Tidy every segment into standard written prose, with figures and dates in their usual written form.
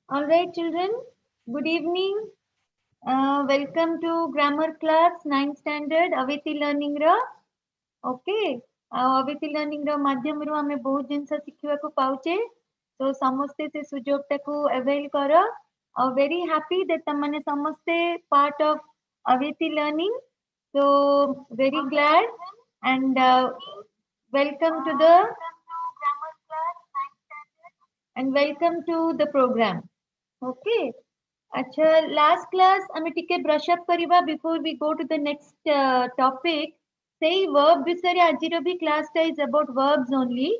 All right, children. Good evening. Welcome to grammar class 9th standard Aviti learning ra. Okay. Aviti learning ra माध्यम रो हमें बहुत जिनस शिखिबा को पाउचे. तो समस्ते से सुजोग टाकू avail करो. Very happy that तमने समस्ते part of Aviti learning. So very glad and welcome to the welcome to the program. Okay. अच्छा last class हमें टिके brush up करिबा before we go to the next topic. सेई verb विषय आजिर भी class टा is about verbs only.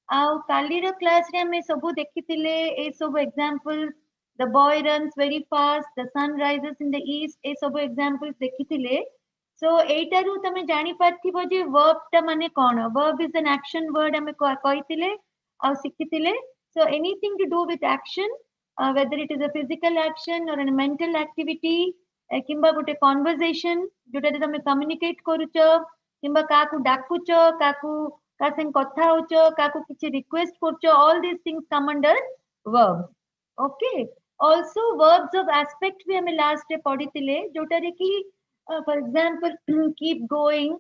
आउ कालीर class रे हमें सबु देखिथिले ए सब examples. The boy runs very fast. The sun rises in the east. ए सब examples देखिथिले. So एटारु तमे जानि पारथिबो जे verb टा माने कोन. Verb is an action word हमें कहिथिले आउ सिखिथिले. So anything to do with action, whether it is a physical action or a mental activity, किंबा गोटे conversation जोटा जे तमे communicate करूचो किंबा काकू डाकुचो काकू का संग कथा होचो काकू किछि request करचो, all these things come under verbs. Okay. Also verbs of aspect भी हमें last रे पढ़िथिले जोटा रे कि for example keep going,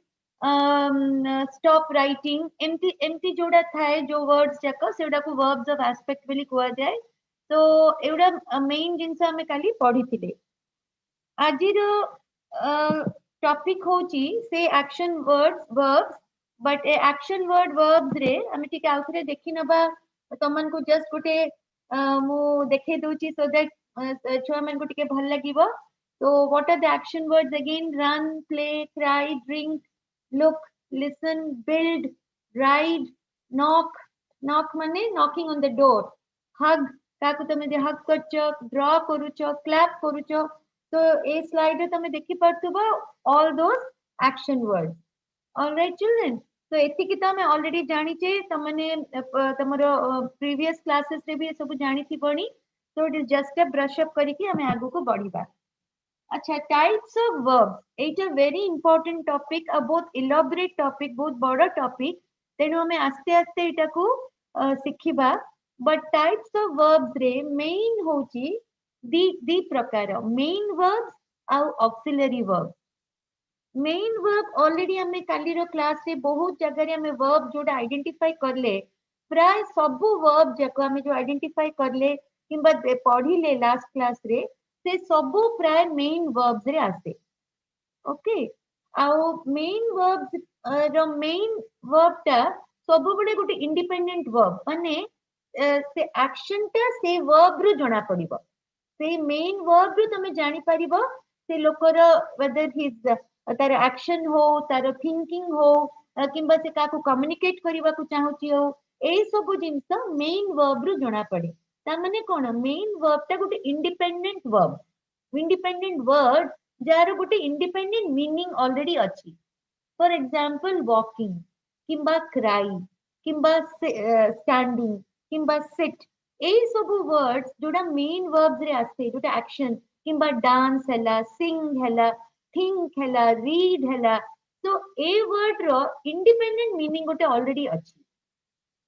stop writing, एमती जोड़ा थाए जो words जाक सेउडा को verbs of aspect बोली कुआ जाए. तो एउडा मेन जिंस हमें काली पढ़िथिले. आजिर टॉपिक होची से action words verbs, but a action word verbs रे हमें टिके आउथरे देखि नबा. तमन को जस्ट गोटे मु देखे दोची सो दैट छुआ मन को टिके भल लागिबो. So what are the action words again? Run, play, cry, drink, look, listen, build, ride, knock. Knock mane knocking on the door. Hug, काकू तमे जे hug करचो, draw करूचो, clap करूचो. तो ए slide रे तमे देखि पारथुबो all those action words. All right, children. So एतिकी तो हमें already जानिचे. तमने तमरो previous classes रे भी सब जानिथि बणी. So it is just a brush up करिकि हमें आगु को बढ़िबा. अच्छा types of verbs Etah very important topic आ बहुत इलाबोरेट टॉपिक बहुत बड़ा टॉपिक तेनु हमें आस्ते आस्ते एटा को सिखिबा. बट टाइप्स ऑफ वर्ब्स रे मेन होची दी प्रकार मेन वर्ब्स आ auxiliary verb. Main verb already हमें कालीर क्लास रे बहुत जगह रे हमें वर्ब जोटा आइडेंटिफाई करले प्राय सबु वर्ब जाको हमें जो आइडेंटिफाई करले किंबा पढ़िले लास्ट क्लास रे से सबु प्राय मेन वर्ब्स रे आसे. ओके. आउ मेन वर्ब्स रो मेन वर्ब टा सबु बडे गोटे इंडिपेंडेंट वर्ब माने से एक्शन टा से वर्ब रो जणा पड़िबो. से मेन वर्ब रो तमे जानि परिबो से लोकर वेदर हिज तार एक्शन हो तार थिंकिंग हो किंबा से काकू कम्युनिकेट करबा को चाहूची हो ए सब जिंस मेन वर्ब रो जणा पड़े. ता माने कोन मेन वर्ब टा गोटे इंडिपेंडेंट वर्ब. इंडिपेंडेंट वर्ड जार गोटे इंडिपेंडेंट मीनिंग ऑलरेडी अछि. फॉर एग्जांपल वॉकिंग किंबा क्राई किंबा स्टैंडिंग किंबा सिट ए सब वर्ड्स जोड़ा मेन वर्ब्स रे आसे जोटा एक्शन किंबा डांस हैला सिंग हैला थिंक हैला रीड हैला. तो ए वर्ड रो इंडिपेंडेंट मीनिंग गोटे ऑलरेडी अछि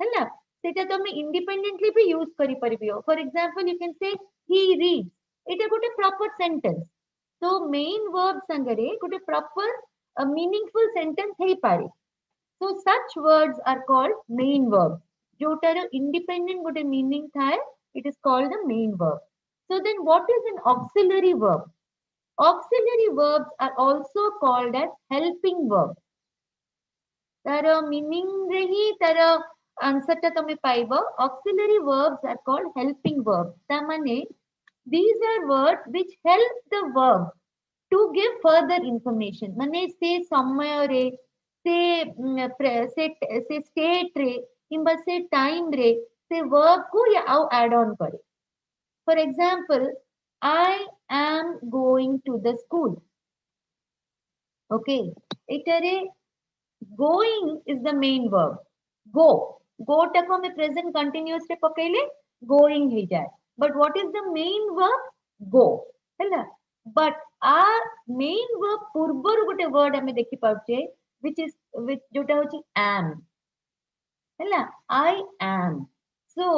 हैला. सेटा तमे इंडिपेंडेंटली भी यूज करि परिबियो. For example you can say he reads. एटा गोटे प्रॉपर सेंटेंस. तो मेन वर्ब संगरे गोटे प्रॉपर मीनिंगफुल सेंटेंस हेई पारे. So such words are called main verbs. जोटार independent गोटे meaning थाए, it is called the main verb. So then what is an auxiliary verb? Auxiliary verbs are also called as helping verbs. तार meaning रे ही तार answer टा तमे पाइबो. Auxiliary verbs are called helping verbs. ता माने these are words which help the verb to give further information. माने से समय रे से स्टेट रे किंबा से टाइम रे से वर्ब को या आउ ऐड ऑन करे. For example I am going to the school. Okay. एटारे going is the main verb. Go टाको हमें प्रेजेंट कंटीन्यूअस रे पकेले गोइंग ही जाए. But what is the main verb? Go हैला. बट आ मेन वर्ब पूर्वर गोटे वर्ड हमें देखि पाउचे which is which जोटा होची am हैला. I am. So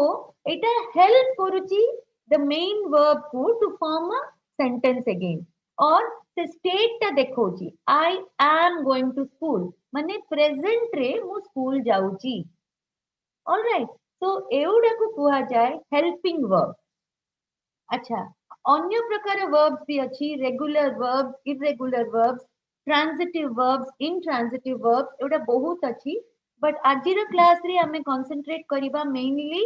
এটা help କରୁଛି the main verb को to form a sentence again or the state ଟା ଦେଖଉଛି I am going to school ମାନେ present ରେ ମୁଁ school ଯାଉଛି. All right, so ଏଉଡାକୁ କୁହାଯାଏ helping verb. ଆଚ୍ଛା, ଅନ୍ୟ ପ୍ରକାର verbs ବି ଅଛି, regular verbs, irregular verbs, transitive verbs, intransitive verbs, ଏଗୁଡା ବହୁତ ଅଛି. But ଆଜିର କ୍ଲାସ ରେ ଆମେ concentrate କରିବା mainly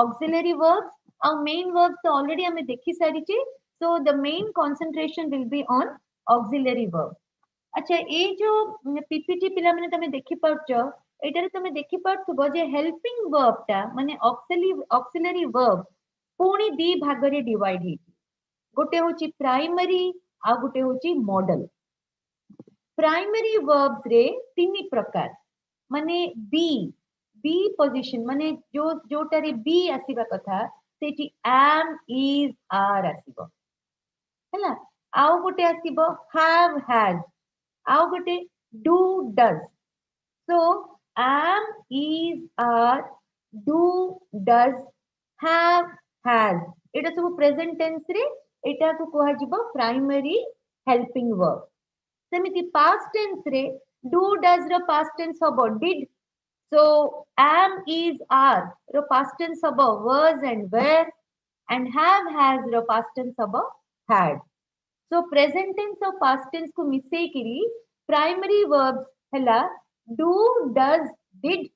auxiliary verbs. ଆଉ main verbs ତ already ଆମେ ଦେଖି ସାରିଛେ. So the main concentration will be on auxiliary verbs. আচ্ছা, এই ଯୋଉ PPT ପିଲାମାନେ ତମେ ଦେଖିପାରୁଛ, ଏଇଟାରେ ତମେ ଦେଖିପାରୁଥିବ ଯେ helping verb ଟା ମାନେ auxiliary verb ପୁଣି ଦି ଭାଗରେ divide ହେଇଛି. ଗୋଟେ ହଉଛି primary ଆଉ ଗୋଟେ ହଉଛି model. Primary verbs ରେ ତିନି ପ୍ରକାର ମାନେ B position ମାନେ ଯୋଉଟାରେ B ଆସିବା କଥା ସେଠି am, is, are ଆସିବ ହେଲା. ଆଉ ଗୋଟେ ଆସିବ have, has, ଆଉ ଗୋଟେ do, does. So am, is, are, do, does, have, has ଏଇଟା ସବୁ present tense ରେ ଏଇଟାକୁ କୁହାଯିବ primary helping verb. ସେମିତି past tense ରେ do, does ର past tense ହବ did. So am, is, are ର past tense ହବ was and were, and have, has ର past tense haba had. So present tense और past tense को मिसेइकिरी primary verbs हला do, does, did,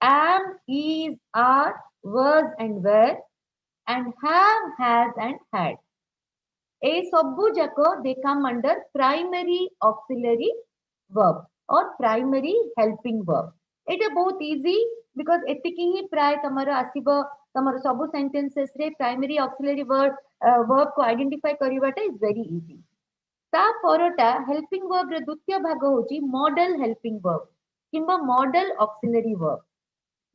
am, is, are, was and were, and have, has and had. A सबू जाको they come under primary auxiliary verb or primary helping verb. एटा बहुत easy because एतिकी ही प्राय तमरो आसीबो तमरो सबू sentences रे primary auxiliary verb को identify करिवाटा is very easy. ता परटा helping verb रे द्वितीय भाग होची model helping verb किंबा model auxiliary verb.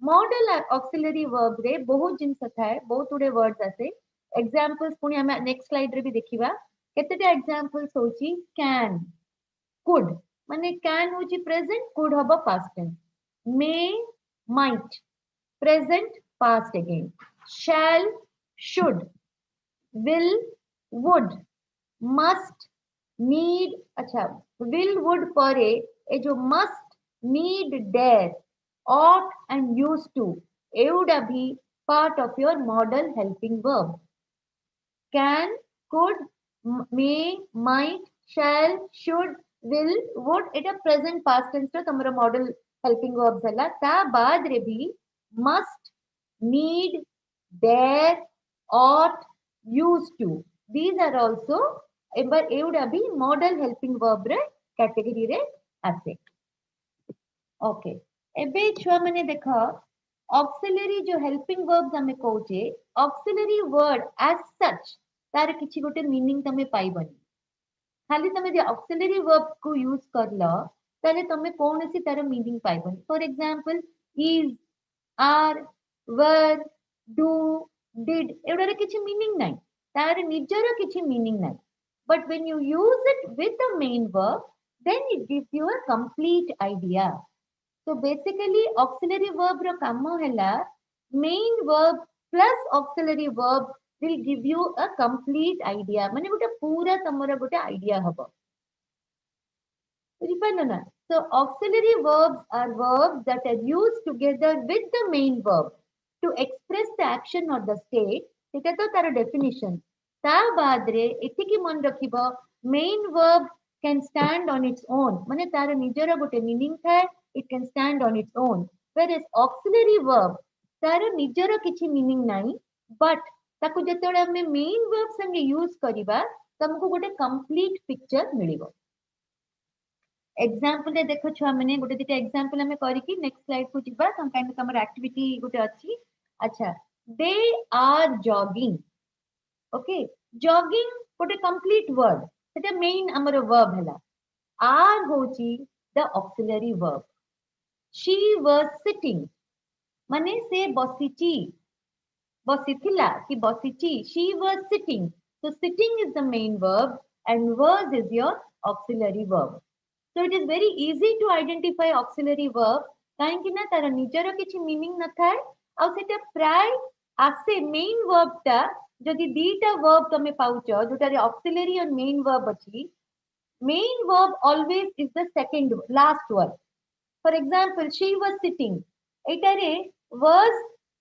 Model auxiliary verb रे बहुत जिनस थाए बहुत उडे words आसे. Examples पुणी हमें next slide रे भी देखिबा. केतेटा examples होची can, could माने can होची present, could हबा past tense. May, might, present, past again. Shall, should, will, would, must, need. अच्छा, will, would परे ए जो must, need, dare, ought and used to एवुडा भी part of your model helping verb. Can, could, may, might, shall, should, will, would Etah present past tense row तमरो model helping verbs हला. ता बाद रे भी must, need, dare, ought, used to. These are also एबर एवुडा भी model helping verb रे category रे आसे. Okay. एबे छुआ माने देखा auxiliary जो helping verbs हमें कहूचे auxiliary word as such तार किछि गोटे meaning तमे पाइबनी. खाली तमे जे auxiliary verb को use करलो ताले तमे कोनोसी तार meaning पाइबनी. For example, is, are, were, do, did एवडारे किछि meaning नाही. तार निजर किछि meaning नाही. But when you use it with the main verb, then it gives you a complete idea. So basically auxiliary verb ro kamo hela main verb plus auxiliary verb will give you a complete idea. माने गोटे पूरा तमरा गोटे idea हबो. बुझिपानो ना? So auxiliary verbs are verbs that are used together with the main verb to express the action or the state. सेटा तो तार definition. ता बाद रे एतिकी मन रखिबो main verb can stand on its own. माने तार निजर गोटे meaning थाए. It can stand on its own. Whereas auxiliary verb तार निजर किछि meaning नाही, but ताकु जेतेबेले हमें main verb संगे use करिबा तमको गोटे complete picture मिलिबो. Example रे देखो छुआ माने गोटे दिटा example हमें करिकी next slide को जिबा सम काइंड तमर activity गोटे अछि. अच्छा, they are jogging. Okay, jogging गोटे complete word. सेटा main हमर verb हला. Are होची the auxiliary verb. She was sitting माने से बसिची बसिथिला कि बसिची. She was sitting. So sitting is the main verb and was is your auxiliary verb. So it is very easy to identify auxiliary verb काहेकि ना तार निजर किछि meaning न थाए ଆଉ ସେଟା ପ୍ରାୟ ଆସେ main verb ଟା ଯଦି ଦିଟା verb ତମେ ପାଉଛ ଯୋଉଟାରେ auxiliary and main verb ଅଛି, main verb always is the second last word. For example, she was sitting. ଏଇଟାରେ was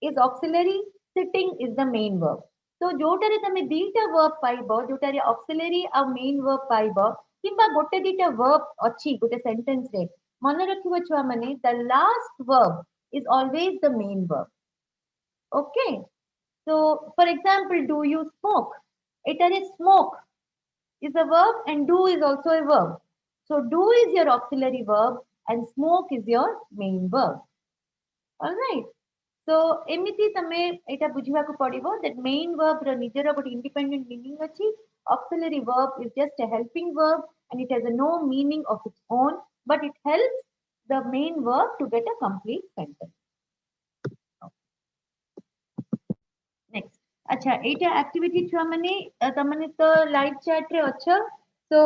is auxiliary, sitting is the main verb. So ଯୋଉଟାରେ ତମେ ଦିଟା verb ପାଇବ, ଯୋଉଟାରେ auxiliary ଆଉ main verb ପାଇବ, କିମ୍ବା ଗୋଟେ ଦିଟା verb ଅଛି ଗୋଟେ sentence ରେ, ମନେ ରଖିବ ଛୁଆ ମାନେ, the last verb is always the main verb. Okay? So, for example, do you smoke? ଏଟାରେ smoke is a verb and do is also a verb. So, do is your auxiliary verb and smoke is your main verb. Alright? So, ଏମିତି ତମେ ଏଇଟା ବୁଝିବାକୁ ପଡିବ that main verb ର ନିଜର ଗୋଟେ independent meaning ଅଛି. Auxiliary verb is just a helping verb and it has a no meaning of its own, but it helps the main verb to get a complete sentence. Next. अच्छा एटा activity छुआ माने तमने तो live chat रे अच्छा. So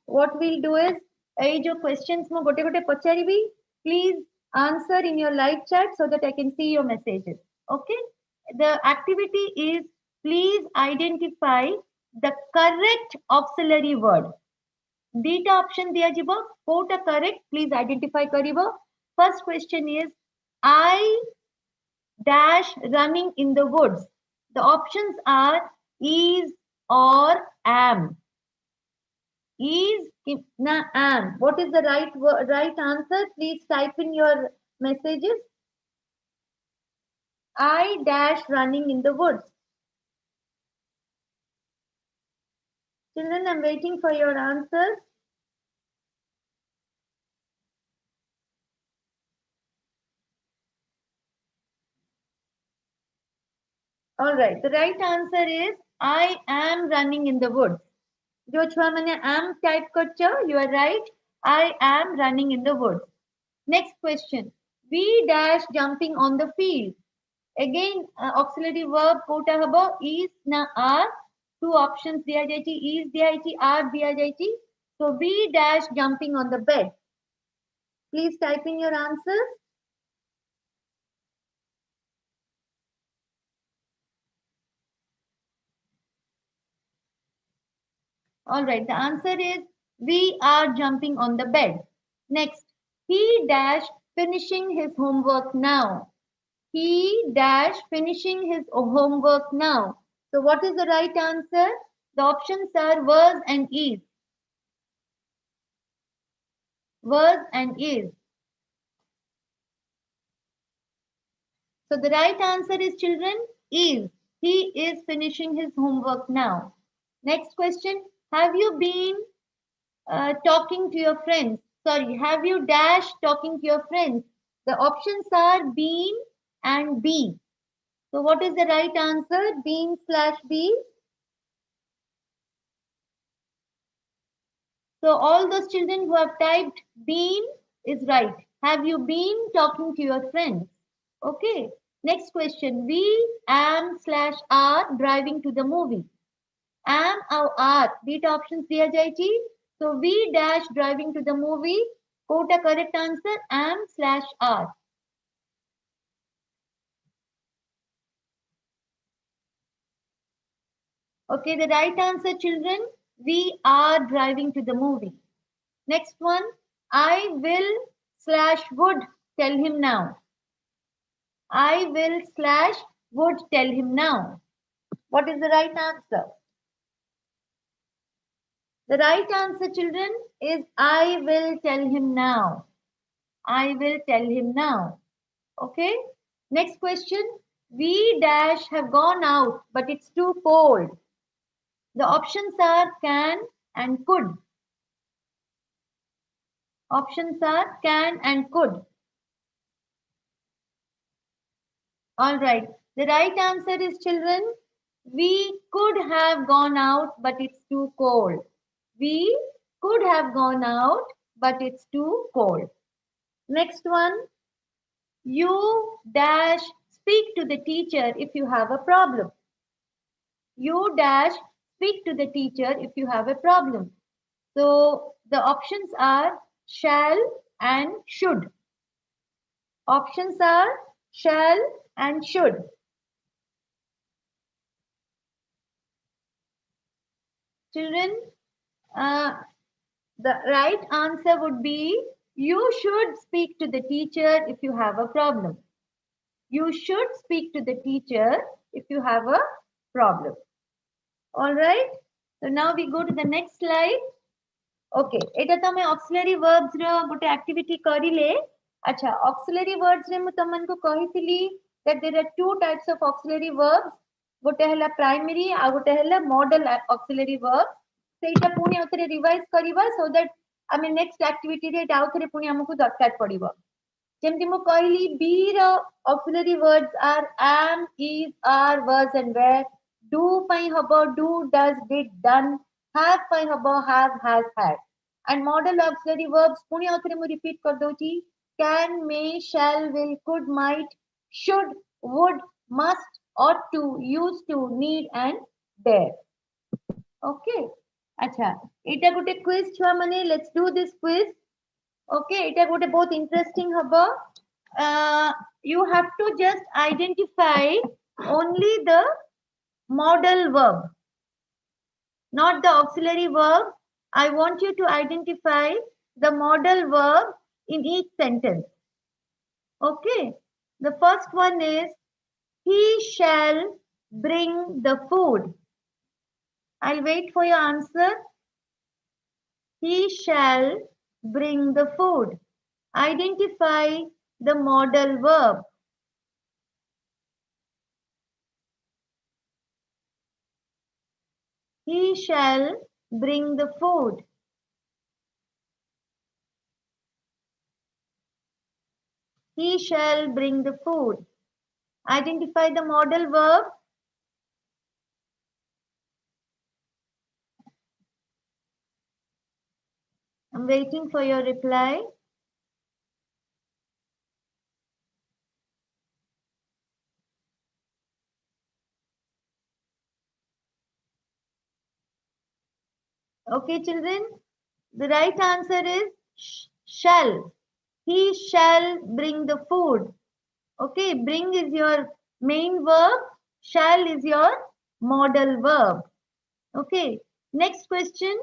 what we'll do is ए जो questions mo gote gote पचारिबी, please answer in your live chat so that I can see your messages. Okay? The activity is please identify the correct auxiliary word. Dita option दिया जिबो, Kota correct please identify करिबो. First question is I dash running in the woods. The options are is or am. Is, na, am. What is the right answer? Please type in your messages. I dash running in the woods. Children, I'm waiting for your answers. All right. The right answer is I am running in the woods. जो छुआ मैंने am type करचो, you are right. I am running in the woods. Next question. We dash jumping on the field. Again, auxiliary verb Kota हबो is ना are. Two options दिया जायछि, is दिया जायछि, are दिया जायछि. So we dash jumping on the bed. Please type in your answers. All right, the answer is we are jumping on the bed. Next, he dash finishing his homework now. He dash finishing his homework now. So what is the right answer? The options are was and is. Was and is. So the right answer is children is. He is finishing his homework now. Next question. Have you been talking to your friends? Sorry, have you dash talking to your friends? The options are been and be. So what is the right answer? Been slash be. So all those children who have typed been is right. Have you been talking to your friends? Okay. Next question. We am slash are driving to the movie. Am or are. These options दिया जायछि. So we dash driving to the movie. Quote a correct answer. Am slash are. Okay, the right answer, children. We are driving to the movie. Next one. I will slash would tell him now. I will slash would tell him now. What is the right answer? The right answer, children, is I will tell him now. I will tell him now. Okay. Next question. We dash have gone out, but it's too cold. The options are can and could. Options are can and could. All right. The right answer is children. We could have gone out, but it's too cold. We could have gone out, but it's too cold. Next one. You dash speak to the teacher if you have a problem. You dash speak to the teacher if you have a problem. So the options are shall and should. Options are shall and should. Children, uh, the right answer would be you should speak to the teacher if you have a problem. You should speak to the teacher if you have a problem. All right. So now we go to the next slide. Okay. এটা তো আমি auxiliary verbs ର ଗୋଟେ activity କରିଲେ. ଆଚ୍ଛା, auxiliary words ରେ ମୁଁ ତମମାନଙ୍କୁ କହିଥିଲି that there are two types of auxiliary verbs. ଗୋଟେ ହେଲା primary ଆଉ ଗୋଟେ ହେଲା model auxiliary verb. ସେଇଟା ପୁଣି ଆଉଥରେ revise କରିବା so that ଆମେ next activity ରେ ଏଇଟା ଆଉଥରେ ପୁଣି ଆମକୁ ଦରକାର ପଡିବ. ଯେମିତି ମୁଁ କହିଲି be ର auxiliary words are am, is, are, was and were. Do ପାଇଁ ହବ do, does, did, done. Have ପାଇଁ ହବ have, has, had. And model auxiliary verbs ପୁଣି ଆଉଥରେ ମୁଁ repeat କରିଦଉଛି. Can, may, shall, will, could, might, should, would, must, ought to, used to, need and dare. Okay. আচ্ছা, এটা ଗୋଟେ quiz ଛୁଆ ମାନେ, let's do this quiz. Okay, এটা ଗୋଟେ ବହୁତ interesting ହବ. You have to just identify only the modal verb, not the auxiliary verb. I want you to identify the modal verb in each sentence. Okay, the first one is he shall bring the food. I'll wait for your answer. He shall bring the food. Identify the modal verb. He shall bring the food. He shall bring the food. Identify the modal verb. I'm waiting for your reply. Okay, children. The right answer is shall. He shall bring the food. Okay, bring is your main verb. Shall is your modal verb. Okay, next question.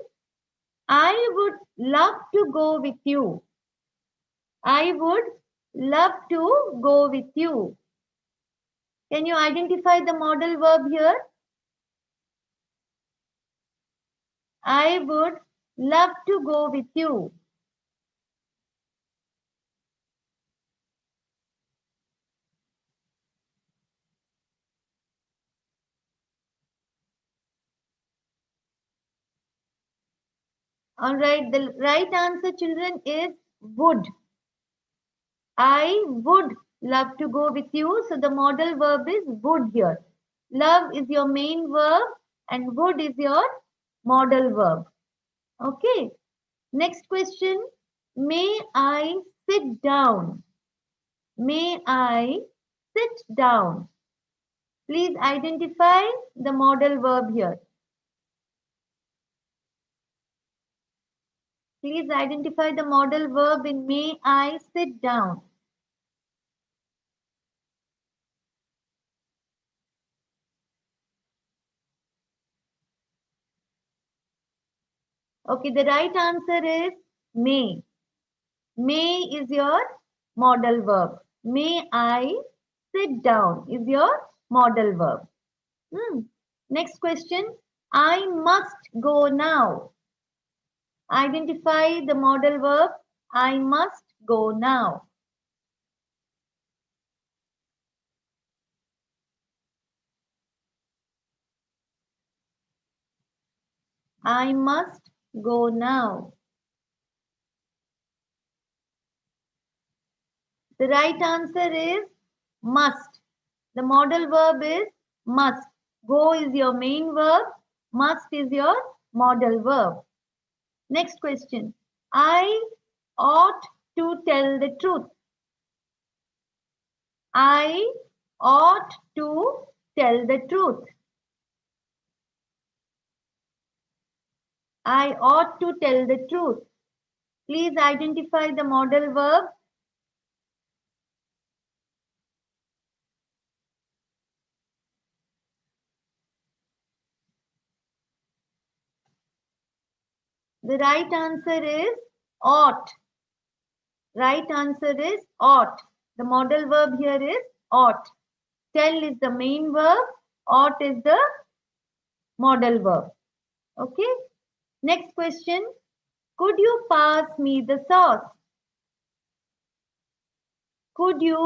I would love to go with you. I would love to go with you. Can you identify the modal verb here? I would love to go with you. All right, the right answer, children, is would. I would love to go with you. So the modal verb is would here. Love is your main verb and would is your modal verb. Okay. Next question. May I sit down? May I sit down? Please identify the modal verb here. Please identify the modal verb in may I sit down. Okay, the right answer is may. May is your modal verb. May I sit down is your modal verb. Next question. I must go now. Identify the modal verb. I must go now. I must go now. The right answer is must. The modal verb is must. Go is your main verb. Must is your modal verb. Next question. I ought to tell the truth. I ought to tell the truth. I ought to tell the truth. Please identify the modal verb. The right answer is ought. Right answer is ought. The modal verb here is ought. Tell is the main verb. Ought is the modal verb. Okay. Next question. Could you pass me the sauce? Could you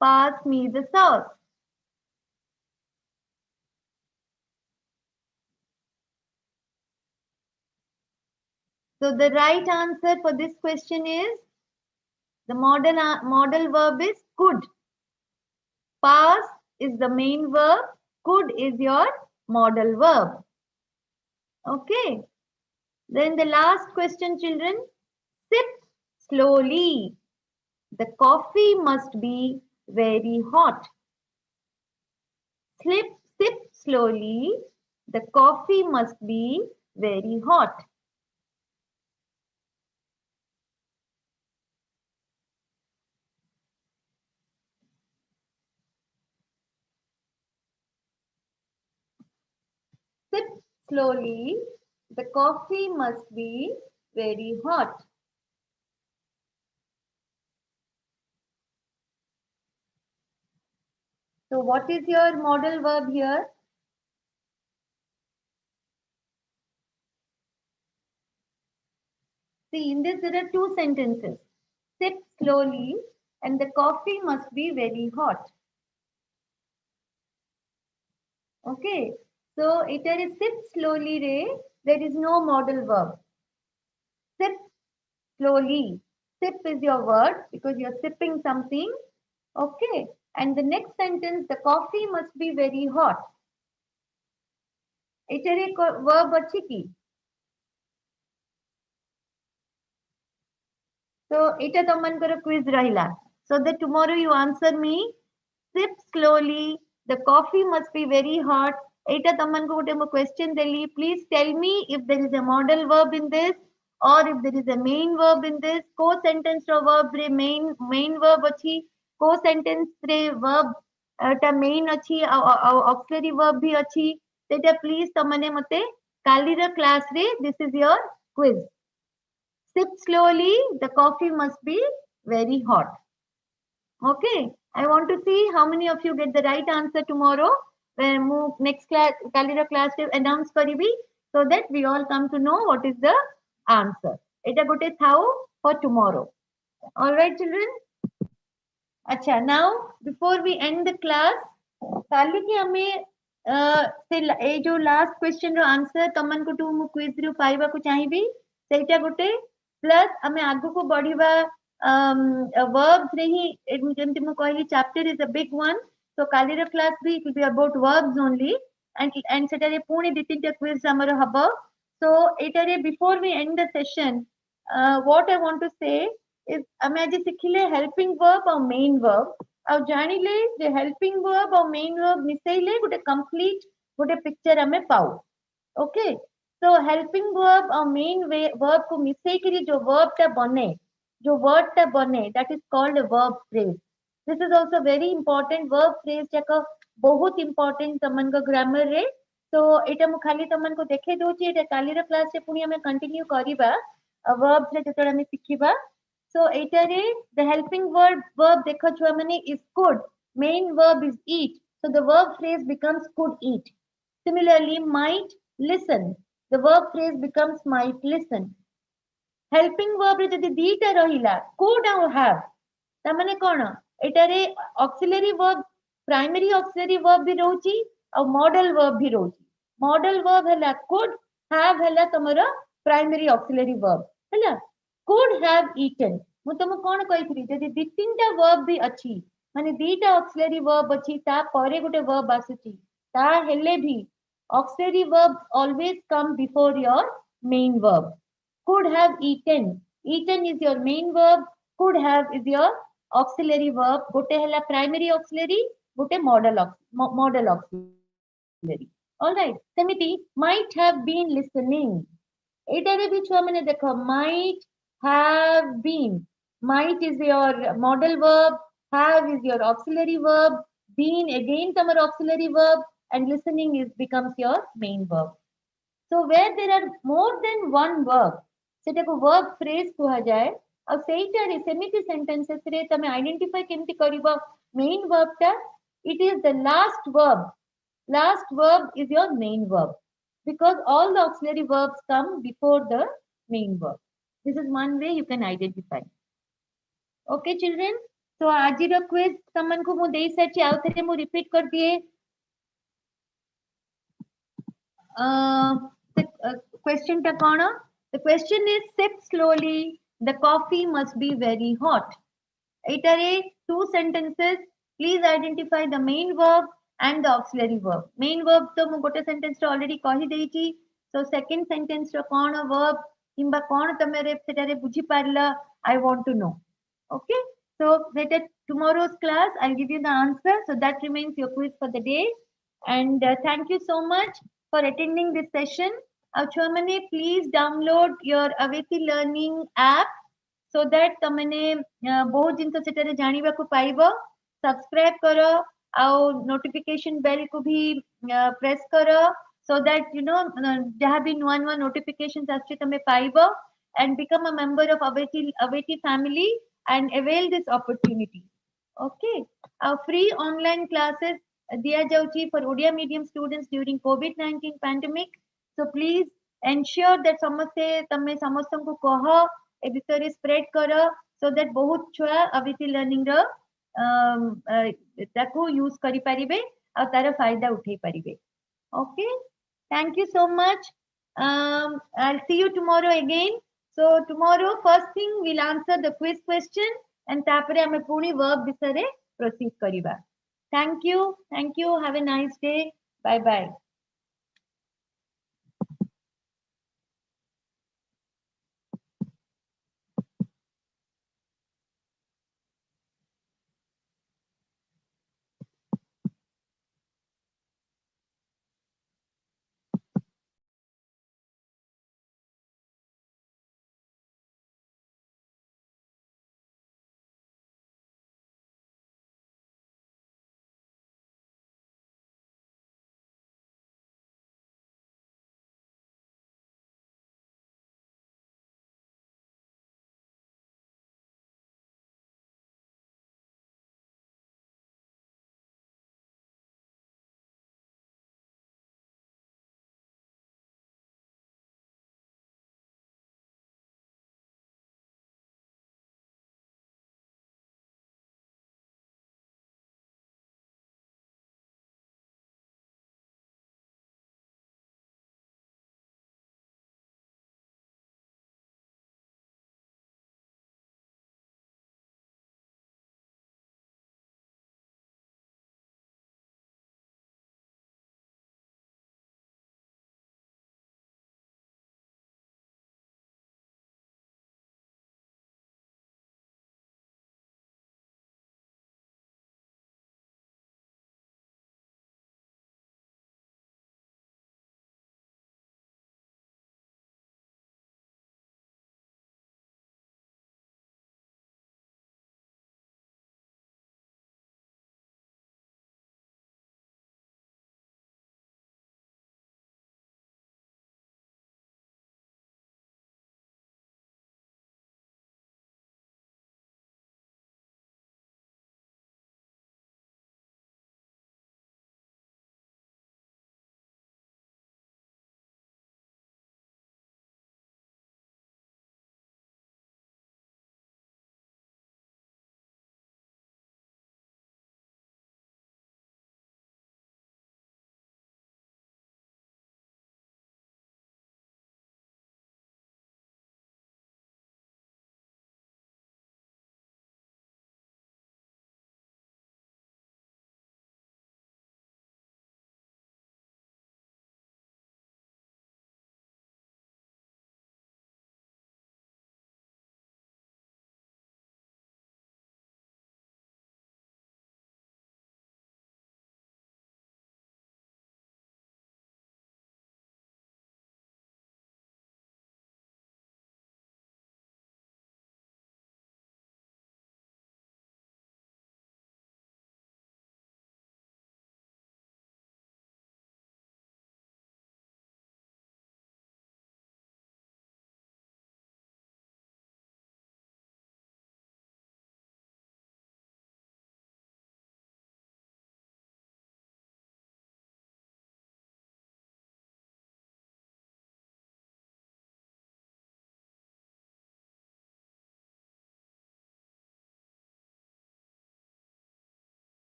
pass me the sauce? So the right answer for this question is the modal verb is could. Pass is the main verb. Could is your modal verb. Okay. Then the last question, children. Sip slowly. The coffee must be very hot. Sip slowly. The coffee must be very hot. Sip slowly. The coffee must be very hot. So what is your modal verb here? See, in this there are two sentences. Sip slowly and the coffee must be very hot. Okay. So it is sip slowly re. There is no modal verb. Sip slowly. Sip is your word because you're sipping something. Okay. And the next sentence, the coffee must be very hot. It verb ଅଛି କି? So এটা ତମମାନଙ୍କର quiz ରହିଲା. So that tomorrow you answer me. Sip slowly. The coffee must be very hot. ଏଇଟା ତମମାନଙ୍କୁ ଗୋଟେ ମୁଁ question ଦେଲି. Please tell me if there is a modal verb in this or if there is a main verb in this. Co sentence ର verb ରେ main verb ଅଛି. Co sentence ରେ verb ଟା main ଅଛି ଆଉ auxiliary verb ବି ଅଛି. ସେଇଟା please ତମମାନେ ମତେ କାଲିର class ରେ this is your quiz. Sip slowly, the coffee must be very hot. Okay, I want to see how many of you get the right answer tomorrow. When move next class, Kalira class will announce karibi so that we all come to know what is the answer. Eta gote thau for tomorrow. All right, children. Acha, now before we end the class, kali ki hame ए जो last question रो answer तमन को to मु quiz रो पाइबा को चाहिबी सेटा गोटे plus हमें आगु को बढ़िबा verbs रे ही जेमति मु कहली chapter is a big one so काली रो क्लास भी it will be about verbs only and सेटा रे पुनी दी तीन क्विज हमर हबो सो एटा रे before we end the session what I want to say is हमें आज सिखिले हेल्पिंग वर्ब और मेन वर्ब ଆଉ ଜାଣିଲେ ଯେ ହେଲ୍ପିଂ verb ଆଉ main verb ମିଶେଇଲେ ଗୋଟେ complete ଗୋଟେ picture ଆମେ ପାଉ ଓକେ so helping verb ଆଉ main verb को ମିଶେଇକିରି जो verb ଟା बने जो word ଟା बने that is called a verb phrase this is also very important verb phrase ଯାକ बहुत important ତମମାନଙ୍କ grammar ରେ तो ଏଇଟା ମୁଁ ଖାଲି ତମମାନଙ୍କୁ ଦେଖେଇ ଦଉଛି ଏଇଟା କାଲିର କ୍ଲାସ ରେ ପୁଣି ଆମେ କଣ୍ଟିନ୍ୟू କରିବା verbs ରେ ଯେତେବେଳେ ଆମେ ଶିଖିବା so either the helping verb dekho chua mane is could main verb is eat so the verb phrase becomes could eat similarly might listen the verb phrase becomes might listen helping verb re jodi dita rahila could and have ta mane kona etare auxiliary verb primary auxiliary verb bi rahuchi au modal verb bi rahuchi modal verb hela could have hela tamara primary auxiliary verb hela could have eaten ମୁଁ ତମକୁ କଣ କହିଥିଲି ଯଦି ଦି ତିନିଟା verb ବି ଅଛି ମାନେ ଦିଟା auxiliary verb ଅଛି ତା ପରେ ଗୋଟେ verb ଆସୁଛି ତା ହେଲେ ବି auxiliary verb always come before your main verb could have eaten eaten is your main verb could have is your auxiliary verb ଗୋଟେ ହେଲା primary auxiliary ଗୋଟେ modal auxiliary all right ସେମିତି might have been listening ଏଇଟାରେ ବି ଛୁଆ ମାନେ ଦେଖ might have been might is your modal verb have is your auxiliary verb been again tamar auxiliary verb and listening is becomes your main verb so where there are more than one verb सेटा को verb phrase कुहा जाए और सेटारे सेमिति sentences रे तमे identify केमति करिवो main verb ता it is the last verb is your main verb because all the auxiliary verbs come before the main verb. This is one way you can identify. Okay children, so आज quiz तमन को मु देई साची आउ थरे मु रिपीट कर दिए. The question ta kona? The question is sip slowly. The coffee must be very hot. Itare two sentences. Please identify the main verb and the auxiliary verb. Main verb to mu gote sentence to already kahi deiti. So second sentence to kona verb kimba kona tamere setare buझी parla. I want to know. Okay. So that at tomorrow's class I'll give you the answer. So that remains your quiz for the day. And thank you so much for attending this session. Chumane, please download your Aveti Learning app so that tamane बहुत जिनस सेटारे जानिबा को पाइबो. Subscribe करो और notification bell को भी press करो so that you know जहाँ भी नुआ नुआ notifications आछे तमे पाइबो and become a member of Aveti family and avail this opportunity. Okay. Our free online classes दिया जाउची for Odia medium students during COVID-19 pandemic. So please ensure that समस्ते तमे समस्तन को कह ए विषय स्प्रेड कर so that बहुत छुआ अविति लर्निंग रो ताको यूज करि परिबे और तार फायदा उठै परिबे. Okay, thank you so much. I'll see you tomorrow again. So tomorrow first thing we'll answer the quiz question and tapare ame puni verb bisare proceed kariba. Thank you, have a nice day. Bye bye.